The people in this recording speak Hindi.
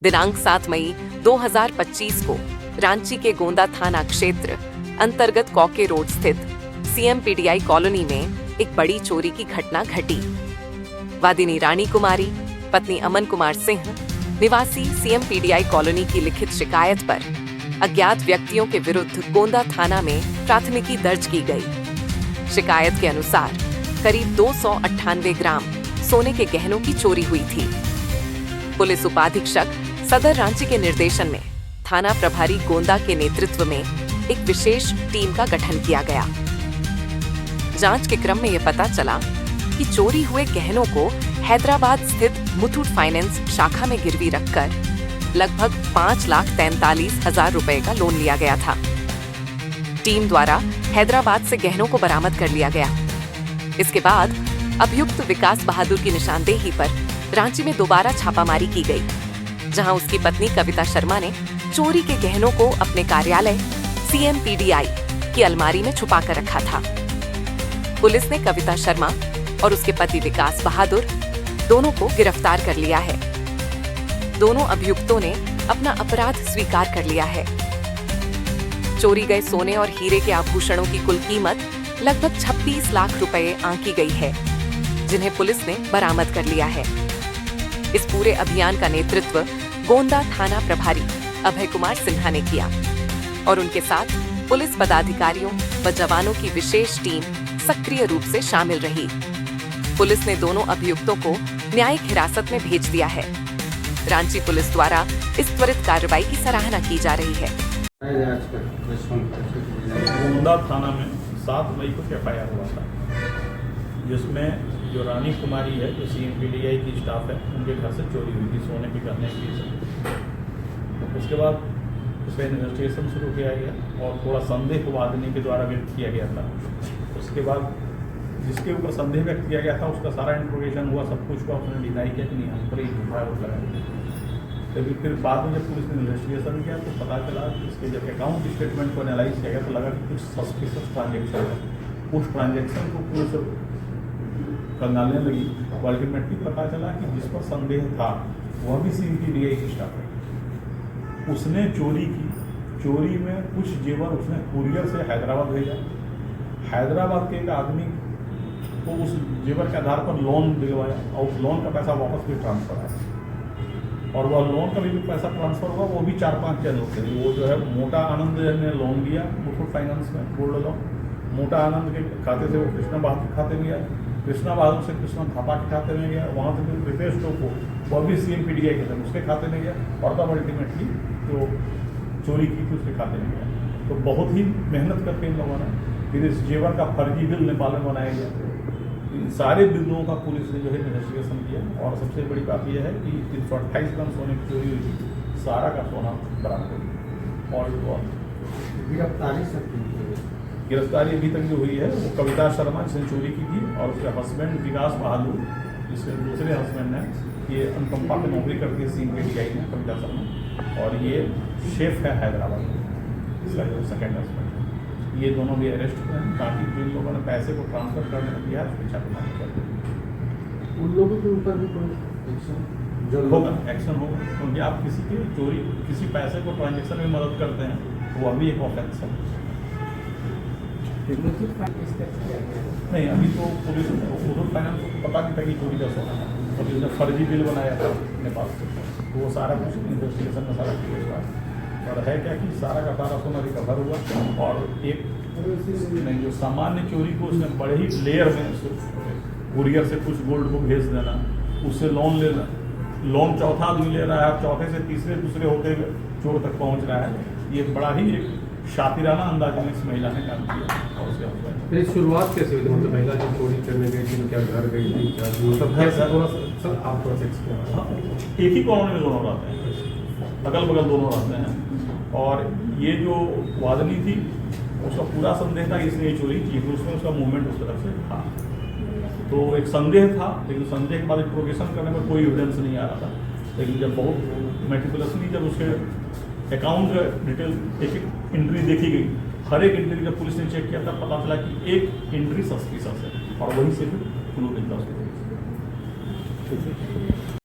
दिनांक 7 मई 2025 को रांची के गोंदा थाना क्षेत्र अंतर्गत कौके रोड स्थित CMPDI कॉलोनी में एक बड़ी चोरी की घटना घटी। वादिनी रानी कुमारी पत्नी अमन कुमार सिंह निवासी CMPDI कॉलोनी की लिखित शिकायत पर अज्ञात व्यक्तियों के विरुद्ध गोंदा थाना में प्राथमिकी दर्ज की गई। शिकायत के अनुसार करीब 298 ग्राम सोने के गहनों की चोरी हुई थी। पुलिस उपाधीक्षक सदर रांची के निर्देशन में थाना प्रभारी गोंदा के नेतृत्व में एक विशेष टीम का गठन किया गया। जांच के क्रम में यह पता चला कि चोरी हुए गहनों को हैदराबाद स्थित मुथूट फाइनेंस शाखा में गिरवी रखकर लगभग 5,43,000 रुपए का लोन लिया गया था। टीम द्वारा हैदराबाद से गहनों को बरामद कर लिया गया। इसके बाद अभियुक्त विकास बहादुर की निशानदेही पर रांची में दोबारा छापामारी की गई, जहां उसकी पत्नी कविता शर्मा ने चोरी के गहनों को अपने कार्यालय CMPDI की अलमारी में छुपा कर रखा था। पुलिस ने कविता शर्मा और उसके पति विकास बहादुर दोनों को गिरफ्तार कर लिया है। दोनों अभियुक्तों ने अपना अपराध स्वीकार कर लिया है। चोरी गए सोने और हीरे के आभूषणों की कुल कीमत लगभग 26 लाख रुपए आंकी गई है, जिन्हें पुलिस ने बरामद कर लिया है। इस पूरे अभियान का नेतृत्व गोंदा थाना प्रभारी अभय कुमार सिन्हा ने किया और उनके साथ पुलिस पदाधिकारियों व जवानों की विशेष टीम सक्रिय रूप से शामिल रही। पुलिस ने दोनों अभियुक्तों को न्यायिक हिरासत में भेज दिया है। रांची पुलिस द्वारा इस त्वरित कार्रवाई की सराहना की जा रही है। गोंदा थाना में 7 मई को FIR हुआ था, जिसमें जो रानी कुमारी है, जो CMPDI की स्टाफ है, उनके घर से चोरी हुई थी सोने के गहने की। उसके बाद उस पर इन्वेस्टिगेशन शुरू किया गया और थोड़ा संदेह को वादिनी के द्वारा व्यक्त किया गया था। उसके बाद जिसके ऊपर संदेह व्यक्त किया गया था उसका सारा इंट्रोगेशन हुआ, सब कुछ का उसने डिनाई किया कि नहीं हम पर ही झूठा आरोप लगाया। तभी फिर बाद में जब पुलिस ने इन्वेस्टिगेशन किया तो पता चला कि इसके जब अकाउंट स्टेटमेंट को एनालाइज किया गया तो लगा कि कुछ सस्पिशियस ट्रांजेक्शन है। उस ट्रांजेक्शन को पुलिस कंगालने लगी। अल्टीमेटली पता चला कि जिस पर संदेह था वह भी CMPDI की स्टाफ है। उसने चोरी की। चोरी में कुछ जेवर उसने कुरियर से हैदराबाद भेजा। हैदराबाद के एक आदमी को उस जेवर के आधार पर लोन दिलवाया और उस लोन का पैसा वापस भी ट्रांसफर आया और वह लोन का भी पैसा ट्रांसफर हुआ। वो भी 4-5 चैनल थे। वो जो है मोटा आनंद ने लोन दिया मुथूट फाइनेंस में, गोल्ड लोन। मोटा आनंद के खाते से वो कृष्णा बहादुर के खाते में गया, कृष्णा बहादुर से कृष्णा थापा के खाते में गया, वहाँ से फिर रितेश टोको वह भी CMPDI के थे, उसके खाते में गया और तब अल्टीमेटली जो चोरी की थी उसके खाते में गया। तो बहुत ही मेहनत करके इन लोगों ने फिर इस जेवर का फर्जी बिल नेपाल में बनाया गया। इन सारे बिलों का पुलिस ने जो है इन्वेस्टिगेशन किया और सबसे बड़ी बात यह है कि 328 ग्राम सोने की चोरी हुई थी, सारा का सोना बरामद हो गया। और गिरफ्तारी अभी तक जो हुई है वो कविता शर्मा जिसने चोरी की थी और उसके हस्बैंड विकास बहादुर, जिसके दूसरे हस्बैंड हैं, ये अनुकंपा में नौकरी करती है CMPDI में, कविता शर्मा, और ये शेफ है हैदराबाद में, इसका जो सेकेंड हस्बैंड। ये दोनों भी अरेस्ट हुए हैं। बाकी जिन लोगों ने पैसे को ट्रांसफर करने को दिया है उसको छापेमारी कर दी। उन लोगों के ऊपर भी कोई एक्शन होगा, एक्शन होगा, क्योंकि आप किसी की चोरी किसी पैसे को ट्रांजेक्शन में मदद करते हैं तो वह भी एक ऑफेंस है। नहीं, अभी तो पुलिस मुथूट फाइनेंस को पता नहीं था कि चोरी का सोना है और जिसने फर्जी बिल बनाया था नेपाल से, तो वो सारा कुछ इन्वेस्टिगेशन में सारा क्लियर हुआ और है क्या कि सारा का सारा सोना रिकवर हुआ। और एक नहीं, जो सामान्य चोरी को उसने बड़े ही लेयर में कुरियर से कुछ गोल्ड को भेज देना, उससे लोन लेना, लोन चौथा आदमी ले रहा है, चौथे से तीसरे दूसरे होते चोर तक पहुँच रहा है। ये बड़ा ही एक शातिराना अंदाज में इस महिला ने काम किया और उसके हस्बैंड। शुरुआत कैसे हुई थी? मतलब महिला जब चोरी करने गई थी, क्या घर गई थी, क्या मतलब है सर? सर आप थोड़ा सा एक्सप्लेन। हाँ, एक ही कॉलोनी में दोनों रहते हैं, अगल बगल दोनों रहते हैं। और ये जो वादनी थी उसका पूरा संदेह था इसने ये चोरी की, तो उसमें उसका मूवमेंट उस तरफ से था। तो एक संदेह था, लेकिन संदेह के बाद इंट्रोगेशन करने पर कोई एविडेंस नहीं आ रहा था। लेकिन जब बहुत मेटिकुलसली जब उसके अकाउंट डिटेल एक एक एंट्री देखी गई, हर एक एंट्री जब पुलिस ने चेक किया तब पता चला कि एक एंट्री सस्पिशियस है और वहीं से फिर क्लू निकला उसके।